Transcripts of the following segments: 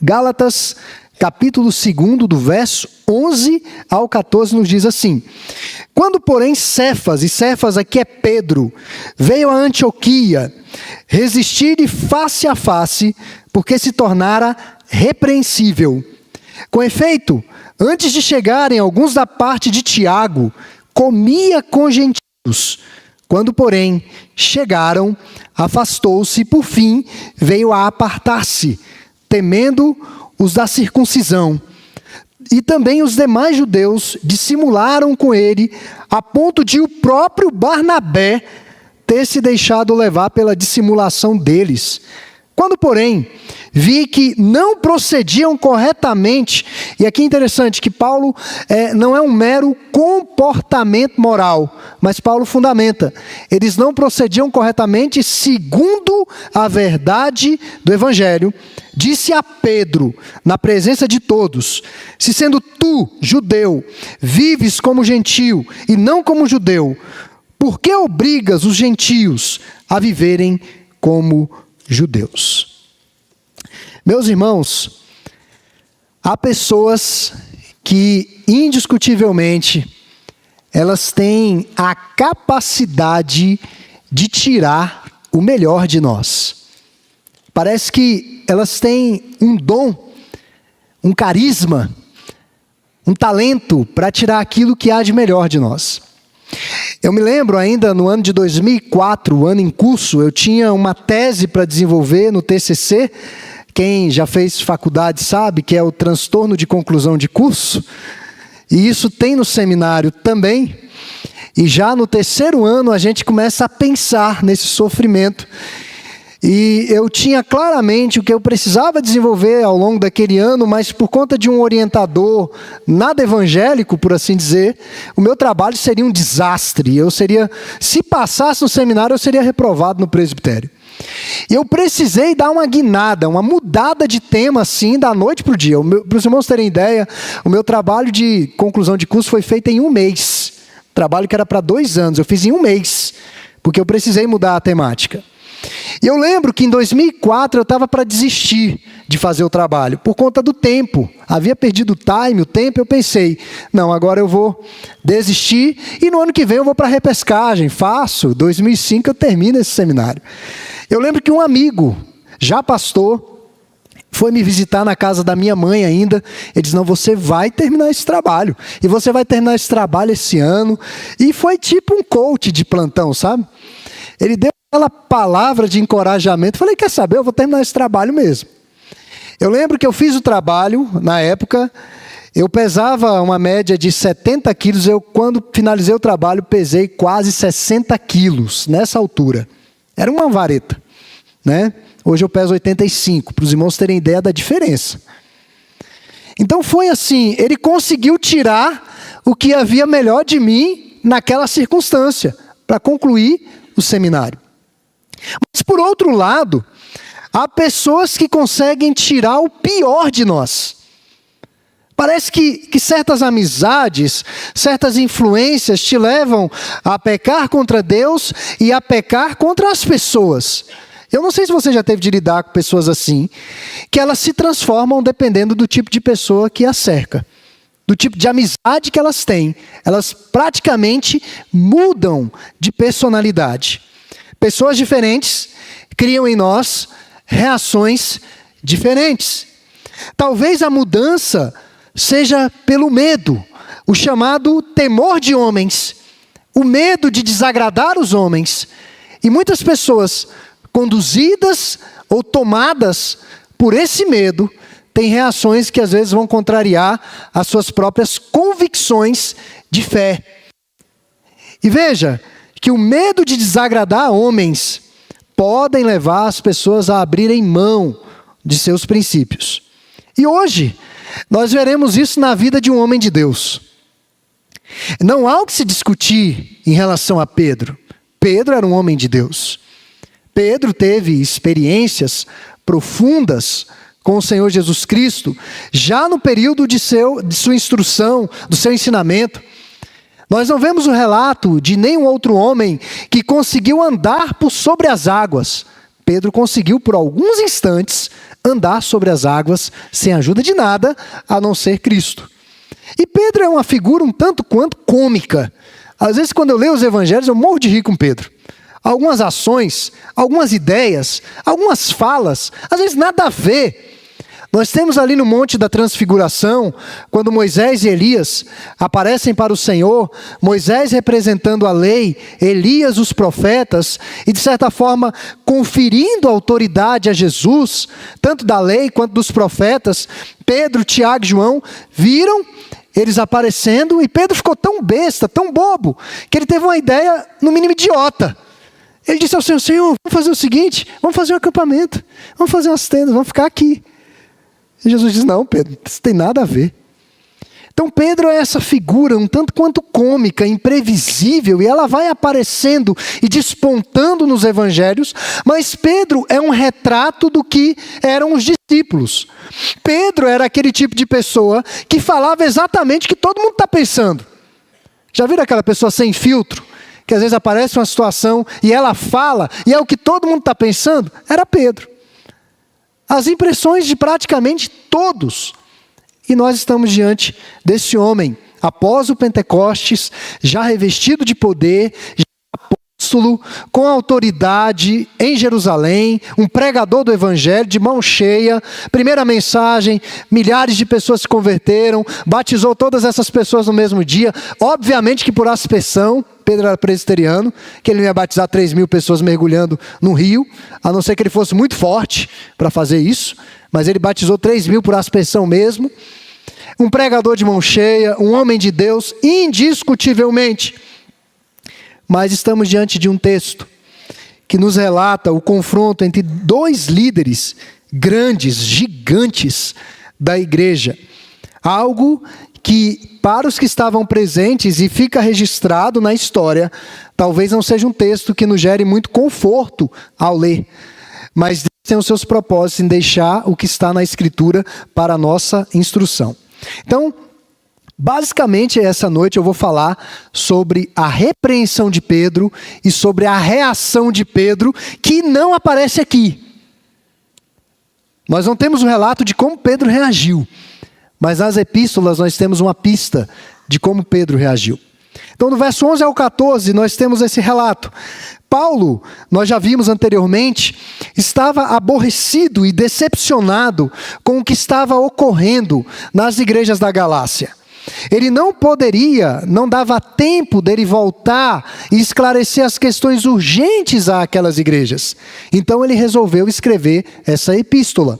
Gálatas, capítulo 2, do verso 11 ao 14, nos diz assim: quando, porém, Cefas, e Cefas aqui é Pedro, veio a Antioquia, resistir-lhe face a face, porque se tornara repreensível. Com efeito, antes de chegarem alguns da parte de Tiago, comia com gentios. Quando, porém, chegaram, afastou-se e, por fim, veio a apartar-se, temendo os da circuncisão. E também os demais judeus dissimularam com ele, a ponto de o próprio Barnabé ter se deixado levar pela dissimulação deles. Quando, porém, vi que não procediam corretamente, e aqui é interessante que Paulo não é um mero comportamento moral, mas Paulo fundamenta. Eles não procediam corretamente segundo a verdade do Evangelho. Disse a Pedro, na presença de todos: se sendo tu, judeu, vives como gentio e não como judeu, por que obrigas os gentios a viverem como judeus? Meus irmãos, há pessoas que indiscutivelmente elas têm a capacidade de tirar o melhor de nós. Parece que elas têm um dom, um carisma, um talento para tirar aquilo que há de melhor de nós. Eu me lembro ainda no ano de 2004, o ano em curso, eu tinha uma tese para desenvolver no TCC. Quem já fez faculdade sabe que é o transtorno de conclusão de curso. E isso tem no seminário também. E já no terceiro ano a gente começa a pensar nesse sofrimento. E eu tinha claramente o que eu precisava desenvolver ao longo daquele ano, mas por conta de um orientador nada evangélico, por assim dizer, o meu trabalho seria um desastre. Se passasse no seminário, eu seria reprovado no presbitério. E eu precisei dar uma guinada, uma mudada de tema assim, da noite para o dia. Para os irmãos terem ideia, o meu trabalho de conclusão de curso foi feito em um mês. Trabalho que era para 2 anos, eu fiz em um mês, porque eu precisei mudar a temática. E eu lembro que em 2004 eu estava para desistir de fazer o trabalho, por conta do tempo. Havia perdido o tempo, eu pensei, não, agora eu vou desistir e no ano que vem eu vou para a repescagem, faço, 2005 eu termino esse seminário. Eu lembro que um amigo, já pastor, foi me visitar na casa da minha mãe ainda. Ele disse: não, você vai terminar esse trabalho, e você vai terminar esse trabalho esse ano. E foi tipo um coach de plantão, sabe? Ele deu aquela palavra de encorajamento. Falei: quer saber, eu vou terminar esse trabalho mesmo. Eu lembro que eu fiz o trabalho, na época, eu pesava uma média de 70 quilos. Quando finalizei o trabalho, pesei quase 60 quilos, nessa altura. Era uma vareta, né? Hoje eu peso 85, para os irmãos terem ideia da diferença. Então foi assim, ele conseguiu tirar o que havia melhor de mim naquela circunstância, para concluir o seminário. Mas por outro lado, há pessoas que conseguem tirar o pior de nós. Parece que certas amizades, certas influências te levam a pecar contra Deus e a pecar contra as pessoas. Eu não sei se você já teve de lidar com pessoas assim, que elas se transformam dependendo do tipo de pessoa que as cerca, do tipo de amizade que elas têm. Elas praticamente mudam de personalidade. Pessoas diferentes criam em nós reações diferentes. Talvez a mudança seja pelo medo, o chamado temor de homens, o medo de desagradar os homens. E muitas pessoas, conduzidas ou tomadas por esse medo, têm reações que às vezes vão contrariar as suas próprias convicções de fé. E veja que o medo de desagradar homens podem levar as pessoas a abrirem mão de seus princípios. E hoje nós veremos isso na vida de um homem de Deus. Não há o que se discutir em relação a Pedro. Pedro era um homem de Deus. Pedro teve experiências profundas com o Senhor Jesus Cristo, já no período de sua instrução, do seu ensinamento. Nós não vemos o relato de nenhum outro homem que conseguiu andar por sobre as águas. Pedro conseguiu, por alguns instantes, andar sobre as águas sem a ajuda de nada, a não ser Cristo. E Pedro é uma figura um tanto quanto cômica. Às vezes, quando eu leio os evangelhos, eu morro de rir com Pedro. Algumas ações, algumas ideias, algumas falas, às vezes nada a ver. Nós temos ali no Monte da Transfiguração, quando Moisés e Elias aparecem para o Senhor, Moisés representando a lei, Elias os profetas, e de certa forma conferindo autoridade a Jesus, tanto da lei quanto dos profetas. Pedro, Tiago e João viram eles aparecendo, e Pedro ficou tão besta, tão bobo, que ele teve uma ideia, no mínimo idiota. Ele disse ao Senhor: Senhor, vamos fazer o seguinte, vamos fazer um acampamento, vamos fazer umas tendas, vamos ficar aqui. E Jesus diz: não, Pedro, isso tem nada a ver. Então Pedro é essa figura um tanto quanto cômica, imprevisível, e ela vai aparecendo e despontando nos evangelhos, mas Pedro é um retrato do que eram os discípulos. Pedro era aquele tipo de pessoa que falava exatamente o que todo mundo está pensando. Já viram aquela pessoa sem filtro? Que às vezes aparece uma situação e ela fala, e é o que todo mundo está pensando? Era Pedro. As impressões de praticamente todos. E nós estamos diante desse homem, após o Pentecostes, já revestido de poder, já apóstolo, com autoridade em Jerusalém, um pregador do evangelho, de mão cheia, primeira mensagem, milhares de pessoas se converteram, batizou todas essas pessoas no mesmo dia, obviamente que por aspersão. Pedro era presbiteriano, que ele não ia batizar 3.000 pessoas mergulhando no rio, a não ser que ele fosse muito forte para fazer isso, mas ele batizou 3.000 por aspersão mesmo. Um pregador de mão cheia, um homem de Deus, indiscutivelmente. Mas estamos diante de um texto que nos relata o confronto entre dois líderes grandes, gigantes da igreja. Algo que, para os que estavam presentes e fica registrado na história, talvez não seja um texto que nos gere muito conforto ao ler, mas tem os seus propósitos em deixar o que está na Escritura para a nossa instrução. Então, basicamente, essa noite eu vou falar sobre a repreensão de Pedro e sobre a reação de Pedro, que não aparece aqui. Nós não temos o relato de como Pedro reagiu, mas nas epístolas nós temos uma pista de como Pedro reagiu. Então, do verso 11 ao 14, nós temos esse relato. Paulo, nós já vimos anteriormente, estava aborrecido e decepcionado com o que estava ocorrendo nas igrejas da Galácia. Ele não poderia, não dava tempo dele voltar e esclarecer as questões urgentes àquelas igrejas. Então ele resolveu escrever essa epístola.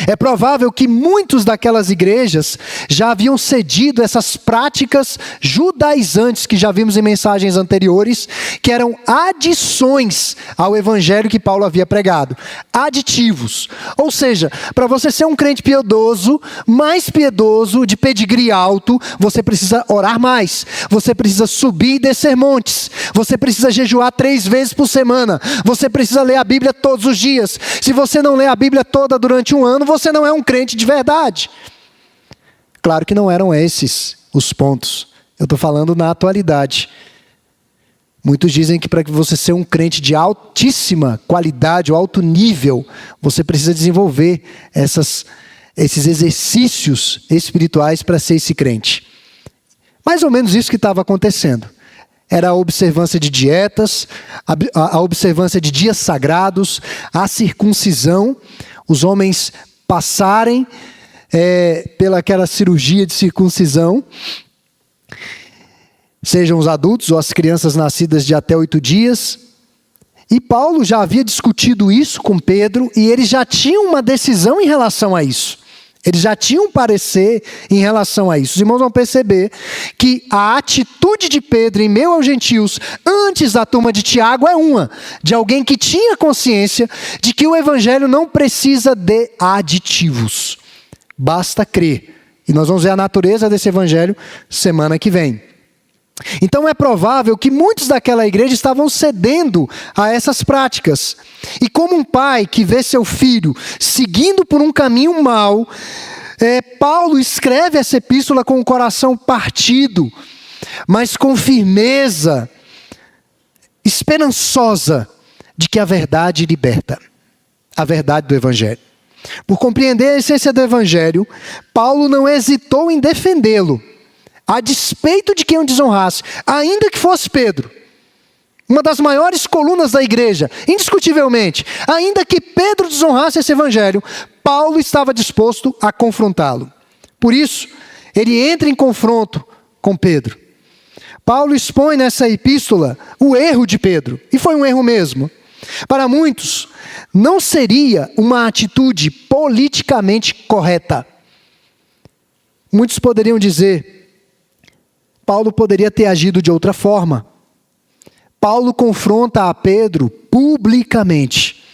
É provável que muitos daquelas igrejas já haviam cedido essas práticas judaizantes que já vimos em mensagens anteriores, que eram adições ao evangelho que Paulo havia pregado. Aditivos. Ou seja, para você ser um crente piedoso, mais piedoso, de pedigree alto, você precisa orar mais. Você precisa subir e descer montes. Você precisa jejuar 3 vezes por semana. Você precisa ler a Bíblia todos os dias. Se você não lê a Bíblia toda durante um ano, você não é um crente de verdade. Claro que não eram esses os pontos. Eu estou falando na atualidade. Muitos dizem que para você ser um crente de altíssima qualidade ou alto nível, você precisa desenvolver esses exercícios espirituais para ser esse crente. Mais ou menos isso que estava acontecendo. Era a observância de dietas, a observância de dias sagrados, a circuncisão, os homens passarem pelaquela cirurgia de circuncisão, sejam os adultos ou as crianças nascidas de até 8 dias. E Paulo já havia discutido isso com Pedro e eles já tinham uma decisão em relação a isso. Eles já tinham um parecer em relação a isso. Os irmãos vão perceber que a atitude de Pedro em meio aos gentios, antes da turma de Tiago, é uma de alguém que tinha consciência de que o evangelho não precisa de aditivos. Basta crer. E nós vamos ver a natureza desse evangelho semana que vem. Então é provável que muitos daquela igreja estavam cedendo a essas práticas. E como um pai que vê seu filho seguindo por um caminho mau, Paulo escreve essa epístola com o coração partido, mas com firmeza, esperançosa, de que a verdade liberta, a verdade do Evangelho. Por compreender a essência do Evangelho, Paulo não hesitou em defendê-lo, a despeito de quem o desonrasse, ainda que fosse Pedro, uma das maiores colunas da igreja, indiscutivelmente. Ainda que Pedro desonrasse esse Evangelho, Paulo estava disposto a confrontá-lo. Por isso, ele entra em confronto com Pedro. Paulo expõe nessa epístola o erro de Pedro, e foi um erro mesmo. Para muitos, não seria uma atitude politicamente correta. Muitos poderiam dizer, Paulo poderia ter agido de outra forma. Paulo confronta a Pedro publicamente.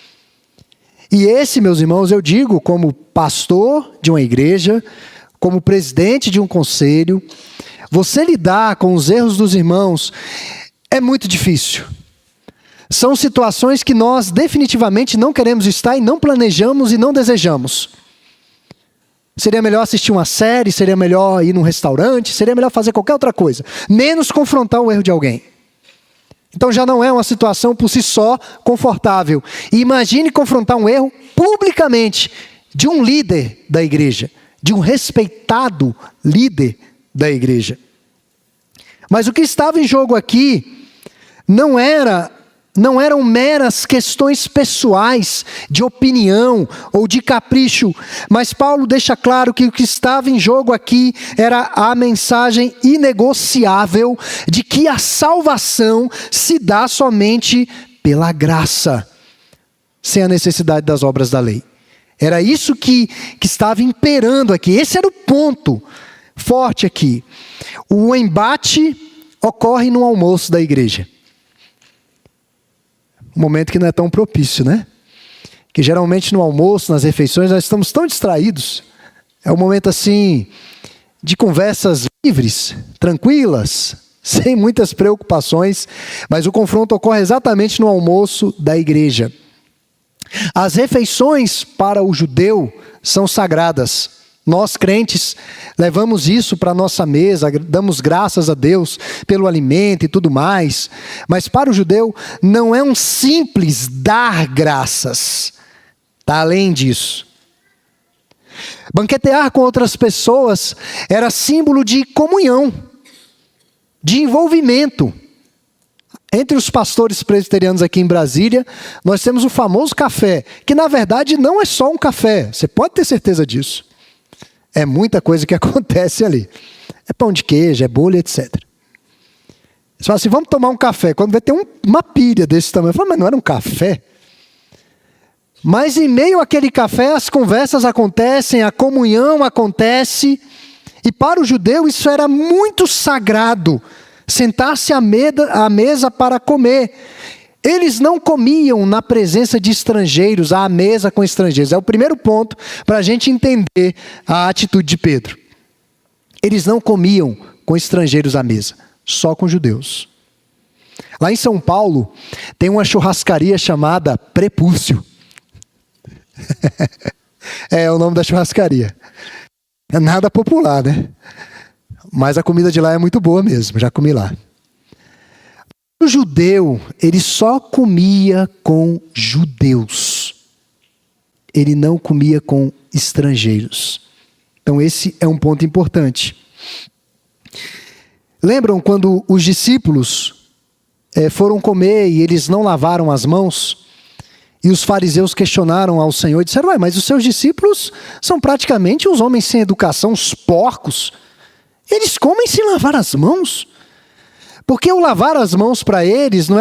E esse, meus irmãos, eu digo como pastor de uma igreja, como presidente de um conselho, você lidar com os erros dos irmãos é muito difícil. São situações que nós definitivamente não queremos estar e não planejamos e não desejamos. Seria melhor assistir uma série, seria melhor ir num restaurante, seria melhor fazer qualquer outra coisa, menos confrontar o erro de alguém. Então já não é uma situação por si só confortável. E imagine confrontar um erro publicamente de um líder da igreja, de um respeitado líder da igreja. Mas o que estava em jogo aqui não eram meras questões pessoais, de opinião ou de capricho, mas Paulo deixa claro que o que estava em jogo aqui era a mensagem inegociável de que a salvação se dá somente pela graça, sem a necessidade das obras da lei. Era isso que estava imperando aqui, esse era o ponto forte aqui. O embate ocorre no almoço da igreja. Um momento que não é tão propício, né? Que geralmente no almoço, nas refeições, nós estamos tão distraídos. É um momento assim, de conversas livres, tranquilas, sem muitas preocupações, mas o confronto ocorre exatamente no almoço da igreja. As refeições para o judeu são sagradas. Nós, crentes, levamos isso para a nossa mesa, damos graças a Deus pelo alimento e tudo mais. Mas para o judeu, não é um simples dar graças. Está além disso. Banquetear com outras pessoas era símbolo de comunhão, de envolvimento. Entre os pastores presbiterianos aqui em Brasília, nós temos o famoso café, que na verdade não é só um café, você pode ter certeza disso. É muita coisa que acontece ali. É pão de queijo, é bolo, etc. Você fala assim, vamos tomar um café. Quando vai ter uma pilha desse tamanho. Eu falo, mas não era um café? Mas em meio àquele café, as conversas acontecem, a comunhão acontece. E para o judeu isso era muito sagrado. Sentar-se à mesa para comer. Eles não comiam na presença de estrangeiros, à mesa com estrangeiros. É o primeiro ponto para a gente entender a atitude de Pedro. Eles não comiam com estrangeiros à mesa, só com judeus. Lá em São Paulo, tem uma churrascaria chamada Prepúcio. É o nome da churrascaria. É nada popular, né? Mas a comida de lá é muito boa mesmo, já comi lá. O judeu, ele só comia com judeus. Ele não comia com estrangeiros. Então esse é um ponto importante. Lembram quando os discípulos foram comer e eles não lavaram as mãos? E os fariseus questionaram ao Senhor e disseram, mas os seus discípulos são praticamente uns homens sem educação, uns porcos. Eles comem sem lavar as mãos? Porque o lavar as mãos para eles não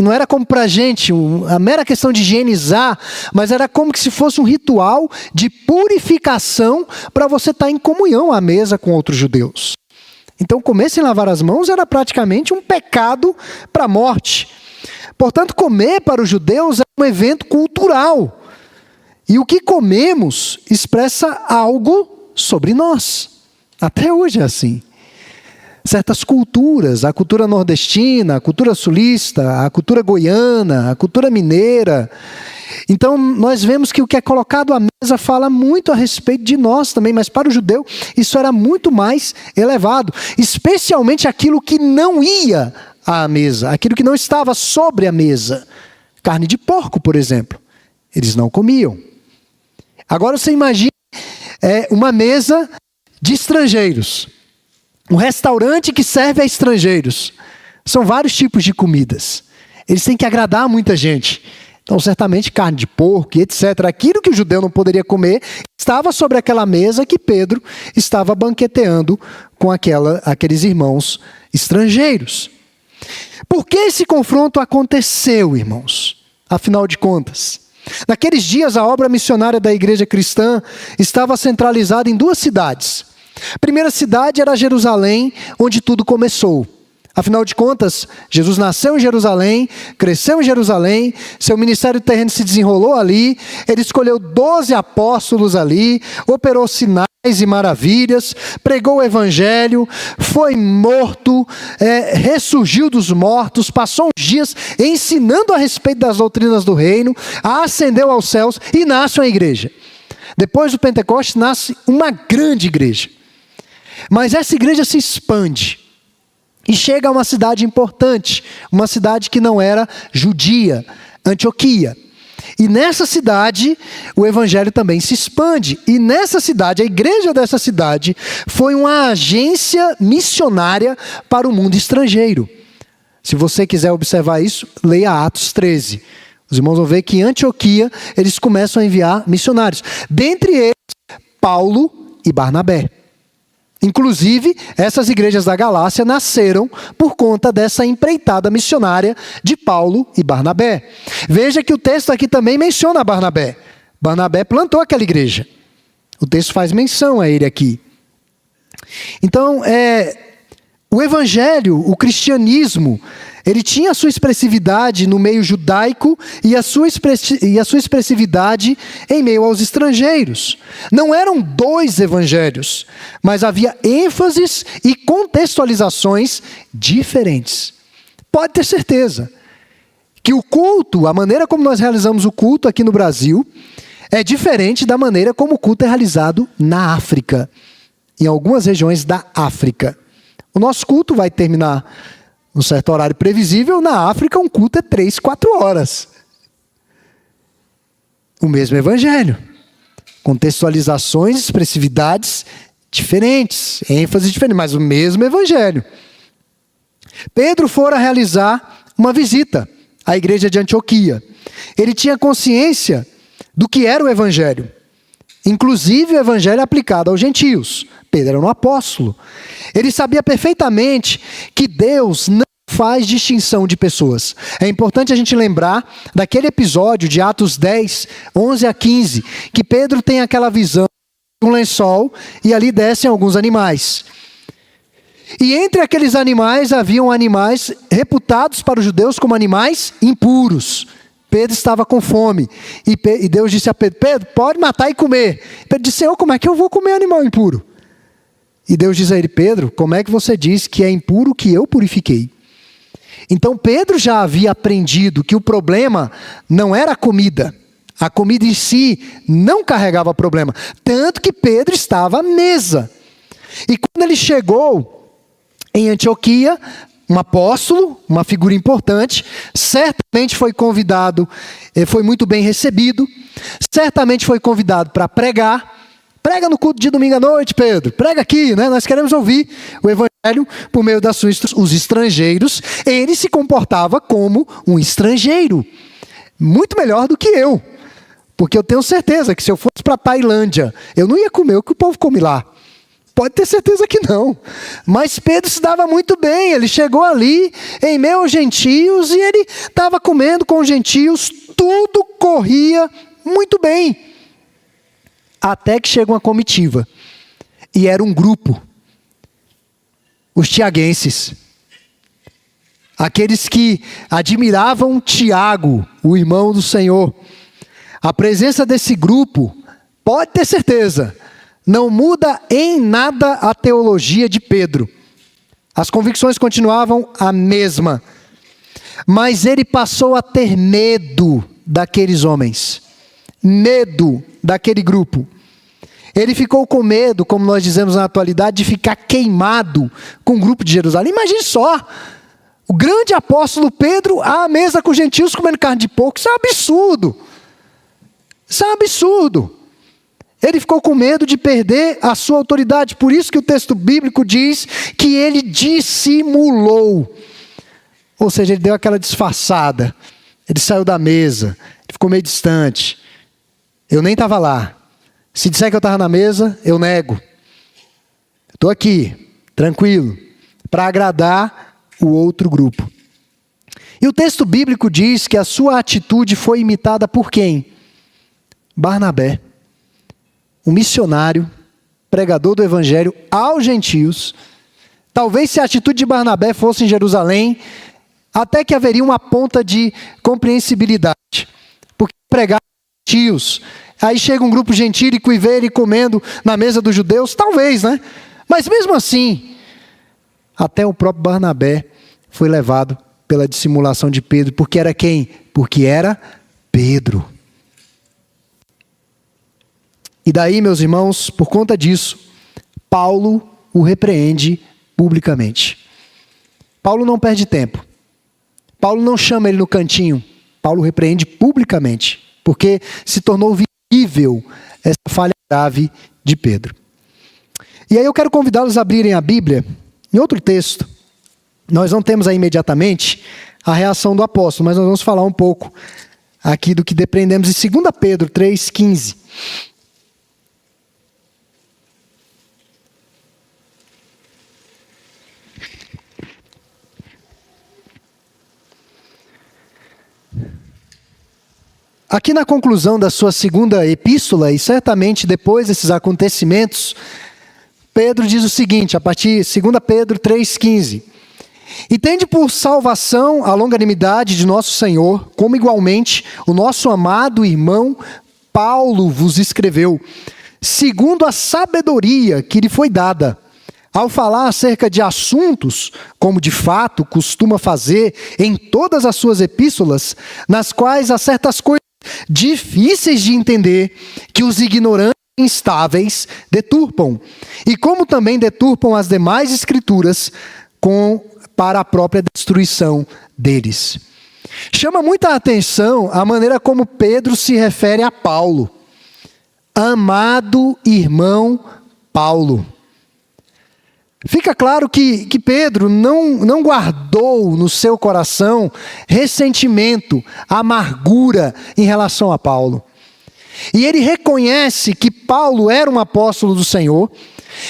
era como para a gente, a mera questão de higienizar, mas era como se fosse um ritual de purificação para você estar em comunhão à mesa com outros judeus. Então comer sem lavar as mãos era praticamente um pecado para a morte. Portanto, comer para os judeus é um evento cultural. E o que comemos expressa algo sobre nós. Até hoje é assim. Certas culturas, a cultura nordestina, a cultura sulista, a cultura goiana, a cultura mineira. Então nós vemos que o que é colocado à mesa fala muito a respeito de nós também, mas para o judeu isso era muito mais elevado, especialmente aquilo que não ia à mesa, aquilo que não estava sobre a mesa, Carne de porco, por exemplo. Eles não comiam. Agora você imagina uma mesa de estrangeiros. Um restaurante que serve a estrangeiros. São vários tipos de comidas. Eles têm que agradar muita gente. Então, certamente, carne de porco e etc. Aquilo que o judeu não poderia comer, estava sobre aquela mesa que Pedro estava banqueteando com aqueles irmãos estrangeiros. Por que esse confronto aconteceu, irmãos? Afinal de contas, naqueles dias a obra missionária da igreja cristã estava centralizada em 2 cidades. A primeira cidade era Jerusalém, onde tudo começou. Afinal de contas, Jesus nasceu em Jerusalém, cresceu em Jerusalém, seu ministério terreno se desenrolou ali, ele escolheu 12 apóstolos ali, operou sinais e maravilhas, pregou o evangelho, foi morto, ressurgiu dos mortos, passou uns dias ensinando a respeito das doutrinas do reino, ascendeu aos céus e nasce uma igreja. Depois do Pentecostes nasce uma grande igreja. Mas essa igreja se expande. E chega a uma cidade importante, uma cidade que não era judia, Antioquia. E nessa cidade, o evangelho também se expande. E nessa cidade, a igreja dessa cidade, foi uma agência missionária para o mundo estrangeiro. Se você quiser observar isso, leia Atos 13. Os irmãos vão ver que em Antioquia, eles começam a enviar missionários. Dentre eles, Paulo e Barnabé. Inclusive, essas igrejas da Galácia nasceram por conta dessa empreitada missionária de Paulo e Barnabé. Veja que o texto aqui também menciona Barnabé. Barnabé plantou aquela igreja. O texto faz menção a ele aqui. Então, o evangelho, o cristianismo, ele tinha a sua expressividade no meio judaico e a sua expressividade em meio aos estrangeiros. Não eram 2 evangelhos, mas havia ênfases e contextualizações diferentes. Pode ter certeza que o culto, a maneira como nós realizamos o culto aqui no Brasil, é diferente da maneira como o culto é realizado na África, em algumas regiões da África. O nosso culto vai terminar num certo horário previsível. Na África, um culto é 3, 4 horas. O mesmo evangelho. Contextualizações, expressividades diferentes, ênfases diferentes, mas o mesmo evangelho. Pedro fora realizar uma visita à igreja de Antioquia. Ele tinha consciência do que era o evangelho. Inclusive o evangelho aplicado aos gentios. Pedro era um apóstolo. Ele sabia perfeitamente que Deus não faz distinção de pessoas. É importante a gente lembrar daquele episódio de Atos 10, 11 a 15, que Pedro tem aquela visão de um lençol e ali descem alguns animais. E entre aqueles animais haviam animais reputados para os judeus como animais impuros. Pedro estava com fome. E Deus disse a Pedro: Pedro, pode matar e comer. Pedro disse: Senhor, como é que eu vou comer animal impuro? E Deus diz a ele: Pedro, como é que você diz que é impuro o que eu purifiquei? Então Pedro já havia aprendido que o problema não era a comida. A comida em si não carregava problema. Tanto que Pedro estava à mesa. E quando ele chegou em Antioquia, um apóstolo, uma figura importante, certamente foi convidado, foi muito bem recebido, certamente foi convidado para pregar. Prega no culto de domingo à noite, Pedro, prega aqui, né? Nós queremos ouvir o evangelho por meio das suas os estrangeiros. Ele se comportava como um estrangeiro, muito melhor do que eu, porque eu tenho certeza que se eu fosse para a Tailândia, eu não ia comer o que o povo come lá. Pode ter certeza que não. Mas Pedro se dava muito bem. Ele chegou ali em meio aos gentios e ele estava comendo com os gentios. Tudo corria muito bem. Até que chega uma comitiva. E era um grupo. Os tiaguenses. Aqueles que admiravam Tiago, o irmão do Senhor. A presença desse grupo, pode ter certeza, não muda em nada a teologia de Pedro. As convicções continuavam a mesma. Mas ele passou a ter medo daqueles homens. Medo daquele grupo. Ele ficou com medo, como nós dizemos na atualidade, de ficar queimado com o grupo de Jerusalém. Imagine só, O grande apóstolo Pedro à mesa com os gentios comendo carne de porco. Isso é um absurdo. Isso é um absurdo. Ele ficou com medo de perder a sua autoridade. Por isso que o texto bíblico diz que ele dissimulou. Ou seja, ele deu aquela disfarçada. Ele saiu da mesa. Ele ficou meio distante. Eu nem estava lá. Se disser que eu estava na mesa, eu nego. Estou aqui, tranquilo, para agradar o outro grupo. E o texto bíblico diz que a sua atitude foi imitada por quem? Barnabé. Um missionário, pregador do evangelho aos gentios. Talvez se a atitude de Barnabé fosse em Jerusalém, até que haveria uma ponta de compreensibilidade. Porque pregar aos gentios, aí chega um grupo gentílico e vê ele comendo na mesa dos judeus, talvez, né? Mas mesmo assim, até o próprio Barnabé foi levado pela dissimulação de Pedro. Porque era quem? Porque era Pedro. E daí, meus irmãos, por conta disso, Paulo o repreende publicamente. Paulo não perde tempo. Paulo não chama ele no cantinho. Paulo repreende publicamente, porque se tornou visível essa falha grave de Pedro. E aí eu quero convidá-los a abrirem a Bíblia em outro texto. Nós não temos aí imediatamente a reação do apóstolo, mas nós vamos falar um pouco aqui do que depreendemos em 2 Pedro 3,15. Aqui na conclusão da sua segunda epístola, e certamente depois desses acontecimentos, Pedro diz o seguinte, a partir de 2 Pedro 3,15. E tende por salvação a longanimidade de nosso Senhor, como igualmente o nosso amado irmão Paulo vos escreveu, segundo a sabedoria que lhe foi dada, ao falar acerca de assuntos, como de fato costuma fazer em todas as suas epístolas, nas quais há certas coisas difíceis de entender, que os ignorantes e instáveis deturpam, e como também deturpam as demais escrituras para a própria destruição deles. Chama muita atenção a maneira como Pedro se refere a Paulo. Amado irmão Paulo. Fica claro que Pedro não guardou no seu coração ressentimento, amargura em relação a Paulo. E ele reconhece que Paulo era um apóstolo do Senhor,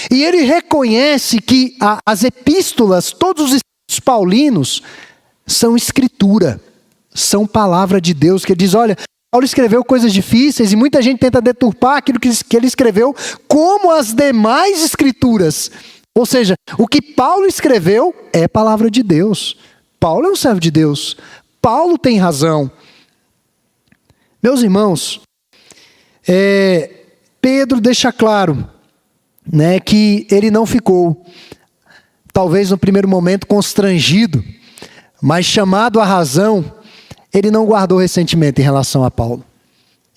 e ele reconhece que as epístolas, todos os escritos paulinos, são escritura, são palavra de Deus, que ele diz, olha, Paulo escreveu coisas difíceis e muita gente tenta deturpar aquilo que ele escreveu, como as demais escrituras. Ou seja, o que Paulo escreveu é palavra de Deus. Paulo é um servo de Deus. Paulo tem razão. Meus irmãos, Pedro deixa claro, né, que ele não ficou, talvez no primeiro momento, constrangido, mas chamado à razão, ele não guardou ressentimento em relação a Paulo.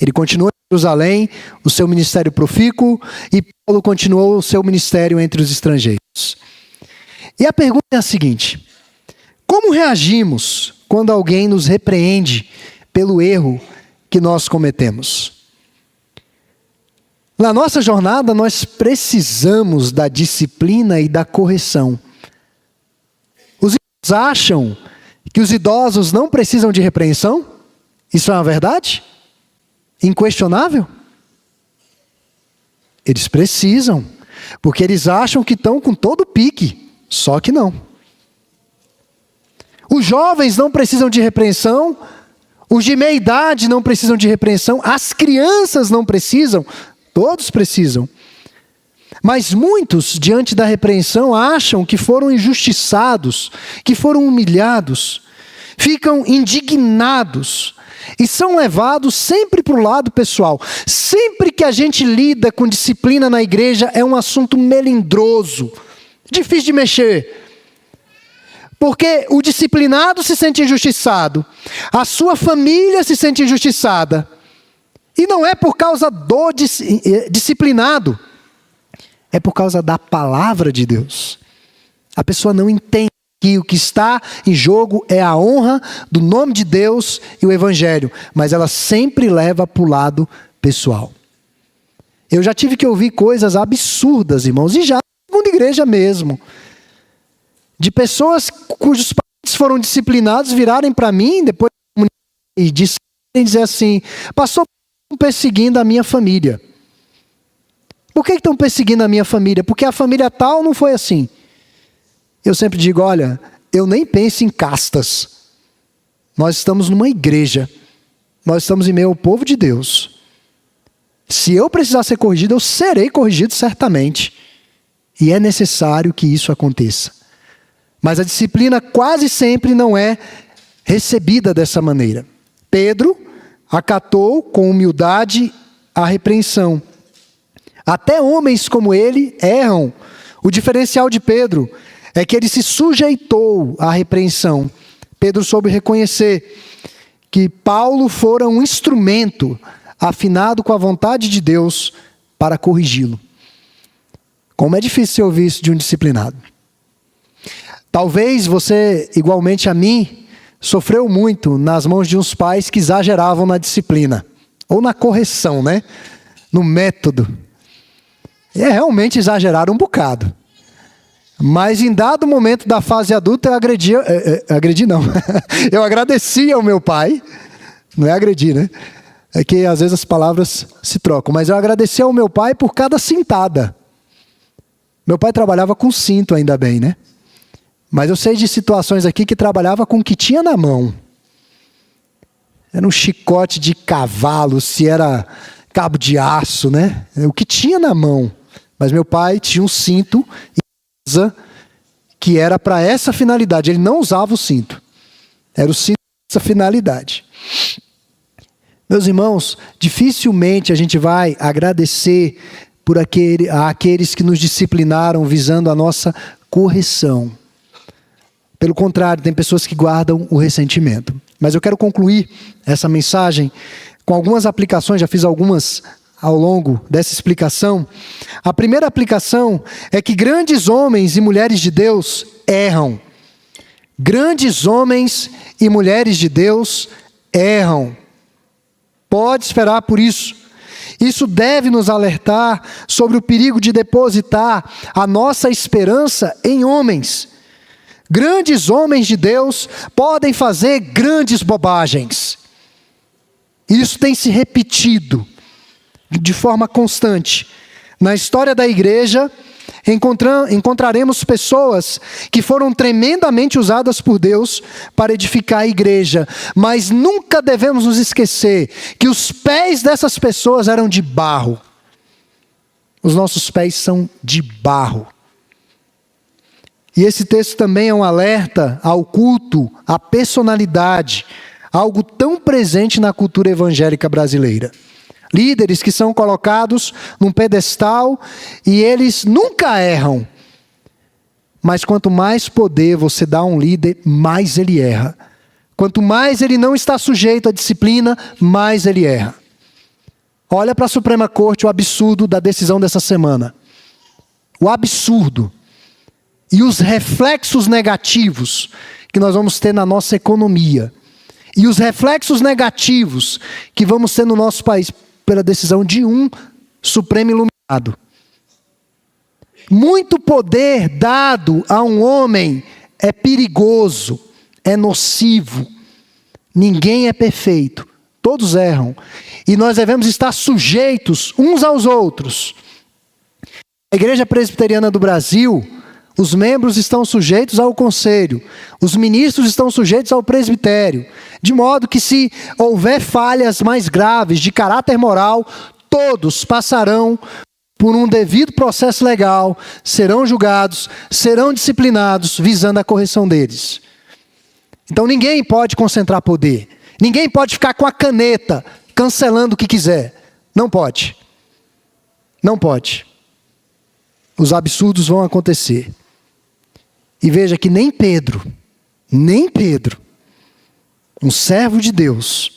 Ele continuou em Jerusalém, o seu ministério profícuo, e Paulo continuou o seu ministério entre os estrangeiros. E a pergunta é a seguinte: como reagimos quando alguém nos repreende pelo erro que nós cometemos? Na nossa jornada, nós precisamos da disciplina e da correção. Os idosos acham que os idosos não precisam de repreensão? Isso é uma verdade? Inquestionável? Eles precisam, porque eles acham que estão com todo o pique, só que não. Os jovens não precisam de repreensão, os de meia idade não precisam de repreensão, as crianças não precisam, todos precisam. Mas muitos, diante da repreensão, acham que foram injustiçados, que foram humilhados, ficam indignados e são levados sempre para o lado pessoal. Sempre que a gente lida com disciplina na igreja, é um assunto melindroso, difícil de mexer. Porque o disciplinado se sente injustiçado, a sua família se sente injustiçada. E não é por causa do disciplinado, é por causa da palavra de Deus. A pessoa não entende que o que está em jogo é a honra do nome de Deus e o evangelho, mas ela sempre leva para o lado pessoal. Eu já tive que ouvir coisas absurdas, irmãos, e já na segunda igreja mesmo, de pessoas cujos pais foram disciplinados virarem para mim depois e dizer assim: pastor, estão perseguindo a minha família. Por que estão perseguindo a minha família? Porque a família tal não foi assim. Eu sempre digo: olha, eu nem penso em castas. Nós estamos numa igreja. Nós estamos em meio ao povo de Deus. Se eu precisar ser corrigido, eu serei corrigido certamente. E é necessário que isso aconteça. Mas a disciplina quase sempre não é recebida dessa maneira. Pedro acatou com humildade a repreensão. Até homens como ele erram. O diferencial de Pedro é que ele se sujeitou à repreensão. Pedro soube reconhecer que Paulo fora um instrumento afinado com a vontade de Deus para corrigi-lo. Como é difícil ouvir isso de um disciplinado. Talvez você, igualmente a mim, sofreu muito nas mãos de uns pais que exageravam na disciplina. Ou na correção, né? No método. Realmente exageraram um bocado. Mas em dado momento da fase adulta eu eu agradecia ao meu pai. Não é agredir, né? É que às vezes as palavras se trocam. Mas eu agradeci ao meu pai por cada cintada. Meu pai trabalhava com cinto, ainda bem, né? Mas eu sei de situações aqui que trabalhava com o que tinha na mão. Era um chicote de cavalo, se era cabo de aço, né? O que tinha na mão. Mas meu pai tinha um cinto que era para essa finalidade. Ele não usava o cinto. Era o cinto para essa finalidade. Meus irmãos, dificilmente a gente vai agradecer por aqueles que nos disciplinaram visando a nossa correção. Pelo contrário, tem pessoas que guardam o ressentimento. Mas eu quero concluir essa mensagem com algumas aplicações, já fiz algumas ao longo dessa explicação. A primeira aplicação é que grandes homens e mulheres de Deus erram. Grandes homens e mulheres de Deus erram. Pode esperar por isso. Isso deve nos alertar sobre o perigo de depositar a nossa esperança em homens. Grandes homens de Deus podem fazer grandes bobagens. Isso tem se repetido de forma constante. Na história da igreja, encontraremos pessoas que foram tremendamente usadas por Deus para edificar a igreja. Mas nunca devemos nos esquecer que os pés dessas pessoas eram de barro. Os nossos pés são de barro. E esse texto também é um alerta ao culto, à personalidade, algo tão presente na cultura evangélica brasileira. Líderes que são colocados num pedestal e eles nunca erram. Mas quanto mais poder você dá a um líder, mais ele erra. Quanto mais ele não está sujeito à disciplina, mais ele erra. Olha para a Suprema Corte o absurdo da decisão dessa semana. O absurdo. E os reflexos negativos que nós vamos ter na nossa economia. E os reflexos negativos que vamos ter no nosso país pela decisão de um Supremo iluminado. Muito poder dado a um homem é perigoso, é nocivo. Ninguém é perfeito, todos erram. E nós devemos estar sujeitos uns aos outros. A Igreja Presbiteriana do Brasil, os membros estão sujeitos ao conselho, os ministros estão sujeitos ao presbitério, de modo que se houver falhas mais graves de caráter moral, todos passarão por um devido processo legal, serão julgados, serão disciplinados, visando a correção deles. Então ninguém pode concentrar poder, ninguém pode ficar com a caneta, cancelando o que quiser. Não pode. Não pode. Os absurdos vão acontecer. E veja que nem Pedro, um servo de Deus,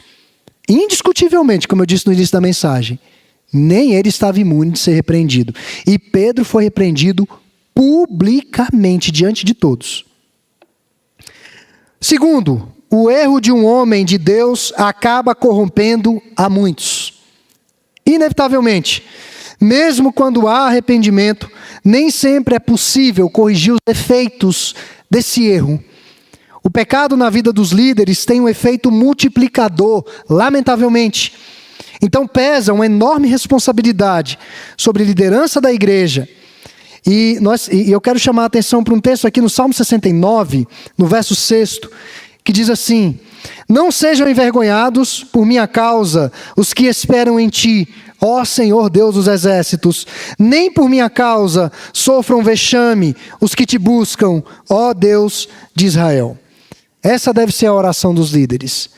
indiscutivelmente, como eu disse no início da mensagem, nem ele estava imune de ser repreendido. E Pedro foi repreendido publicamente, diante de todos. Segundo, o erro de um homem de Deus acaba corrompendo a muitos. Inevitavelmente, mesmo quando há arrependimento, nem sempre é possível corrigir os efeitos desse erro. O pecado na vida dos líderes tem um efeito multiplicador, lamentavelmente. Então pesa uma enorme responsabilidade sobre a liderança da igreja. E eu quero chamar a atenção para um texto aqui no Salmo 69, no verso 6, que diz assim: não sejam envergonhados por minha causa os que esperam em ti, ó Senhor Deus dos exércitos, nem por minha causa sofram vexame os que te buscam, ó Deus de Israel. Essa deve ser a oração dos líderes.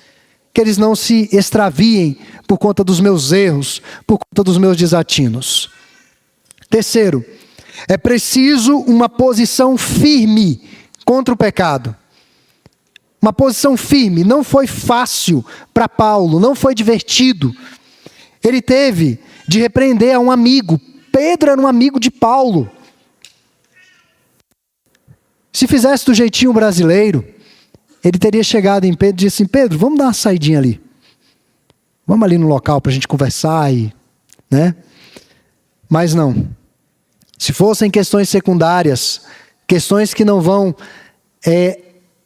Que eles não se extraviem por conta dos meus erros, por conta dos meus desatinos. Terceiro, é preciso uma posição firme contra o pecado. Uma posição firme. Não foi fácil para Paulo, não foi divertido. Ele teve de repreender a um amigo. Pedro era um amigo de Paulo. Se fizesse do jeitinho brasileiro, ele teria chegado em Pedro e disse assim: Pedro, vamos dar uma saidinha ali. Vamos ali no local para a gente conversar, né? Mas não. Se fossem questões secundárias, questões que não vão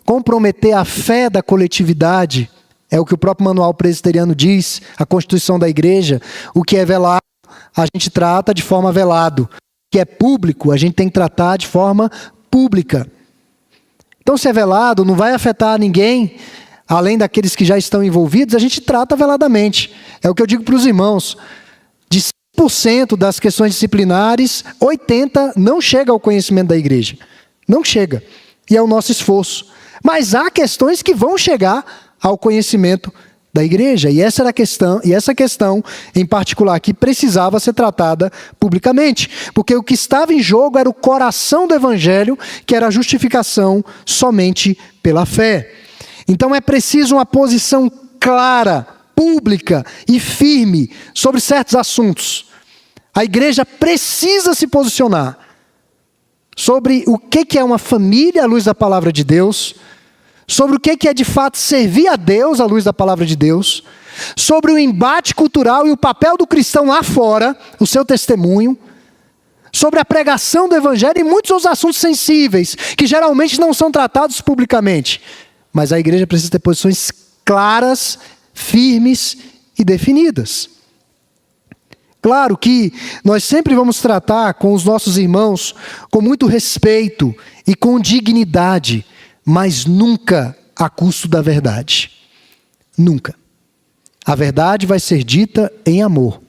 comprometer a fé da coletividade, é o que o próprio manual presbiteriano diz, a constituição da igreja, o que é velado, a gente trata de forma velado. O que é público, a gente tem que tratar de forma pública. Então, se é velado, não vai afetar ninguém, além daqueles que já estão envolvidos, a gente trata veladamente. É o que eu digo para os irmãos. De 100% das questões disciplinares, 80% não chega ao conhecimento da igreja. Não chega. E é o nosso esforço. Mas há questões que vão chegar ao conhecimento da igreja. E essa era a questão, e essa questão em particular aqui precisava ser tratada publicamente, porque o que estava em jogo era o coração do evangelho, que era a justificação somente pela fé. Então é preciso uma posição clara, pública e firme sobre certos assuntos. A igreja precisa se posicionar sobre o que é uma família à luz da palavra de Deus, sobre o que é de fato servir a Deus à luz da palavra de Deus, sobre o embate cultural e o papel do cristão lá fora, o seu testemunho, sobre a pregação do evangelho e muitos outros assuntos sensíveis, que geralmente não são tratados publicamente. Mas a igreja precisa ter posições claras, firmes e definidas. Claro que nós sempre vamos tratar com os nossos irmãos com muito respeito e com dignidade, mas nunca a custo da verdade. Nunca. A verdade vai ser dita em amor.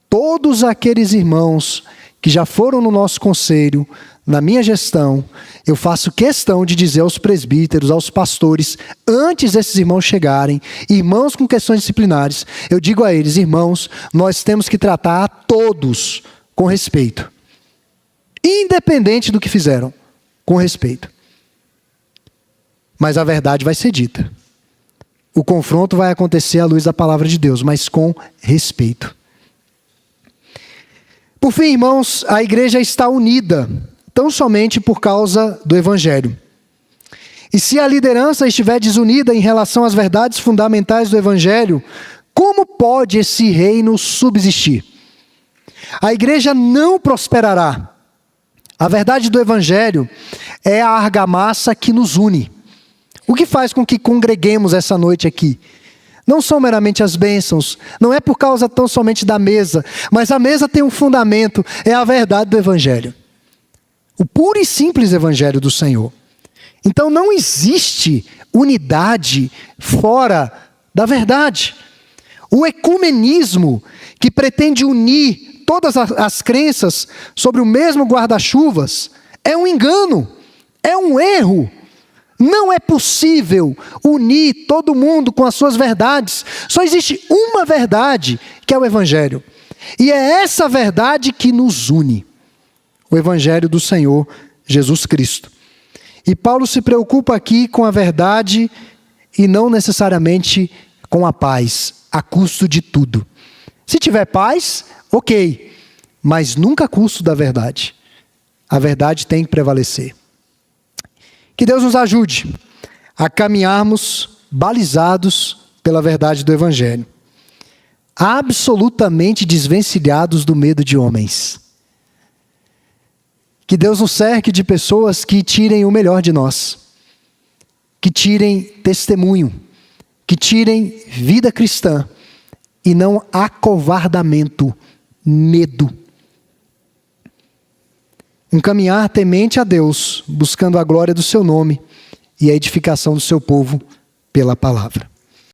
Todos aqueles irmãos que já foram no nosso conselho, na minha gestão, eu faço questão de dizer aos presbíteros, aos pastores, antes desses irmãos chegarem, irmãos com questões disciplinares, eu digo a eles: irmãos, nós temos que tratar a todos com respeito. Independente do que fizeram, com respeito. Mas a verdade vai ser dita. O confronto vai acontecer à luz da palavra de Deus, mas com respeito. Por fim, irmãos, a igreja está unida, tão somente por causa do evangelho. E se a liderança estiver desunida em relação às verdades fundamentais do evangelho, como pode esse reino subsistir? A igreja não prosperará. A verdade do evangelho é a argamassa que nos une. O que faz com que congreguemos essa noite aqui? Não são meramente as bênçãos, não é por causa tão somente da mesa, mas a mesa tem um fundamento, é a verdade do evangelho. O puro e simples evangelho do Senhor. Então não existe unidade fora da verdade. O ecumenismo, que pretende unir todas as crenças sobre o mesmo guarda-chuvas, é um engano, é um erro. Não é possível unir todo mundo com as suas verdades. Só existe uma verdade, que é o evangelho. E é essa verdade que nos une. O evangelho do Senhor Jesus Cristo. E Paulo se preocupa aqui com a verdade e não necessariamente com a paz, a custo de tudo. Se tiver paz, ok, mas nunca a custo da verdade. A verdade tem que prevalecer. Que Deus nos ajude a caminharmos balizados pela verdade do Evangelho, absolutamente desvencilhados do medo de homens. Que Deus nos cerque de pessoas que tirem o melhor de nós, que tirem testemunho, que tirem vida cristã e não acovardamento, medo. Um caminhar temente a Deus, buscando a glória do seu nome e a edificação do seu povo pela palavra.